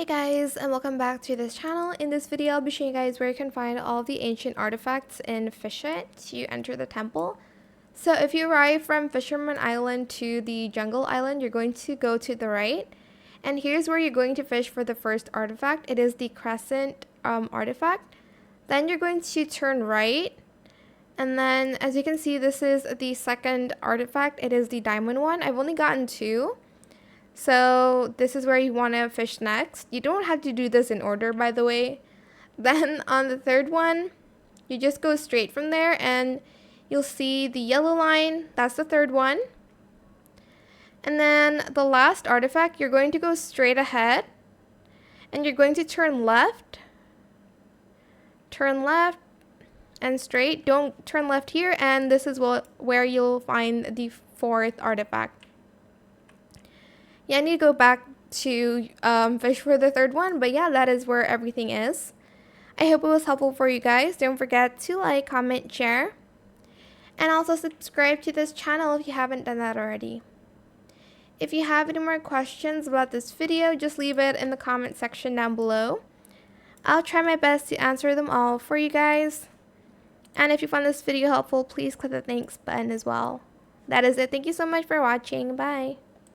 Hey guys, and welcome back to this channel. In this video, I'll be showing you guys where you can find all the ancient artifacts in Fisher to enter the temple. So if you arrive from Fisherman Island to the Jungle Island, you're going to go to the right. And here's where you're going to fish for the first artifact. It is the crescent artifact. Then you're going to turn right. And then, as you can see, this is the second artifact. It is the diamond one. I've only gotten two. So this is where you want to fish next. You don't have to do this in order, by the way. Then on the third one, you just go straight from there and you'll see the yellow line. That's the third one. And then the last artifact, you're going to go straight ahead and you're going to turn left, and straight. Don't turn left here, and this is where you'll find the fourth artifact. Yeah, I need to go back to fish for the third one, but yeah, that is where everything is. I hope it was helpful for you guys. Don't forget to like, comment, share, and also subscribe to this channel if you haven't done that already. If you have any more questions about this video, just leave it in the comment section down below. I'll try my best to answer them all for you guys. And if you found this video helpful, please click the thanks button as well. That is it. Thank you so much for watching. Bye.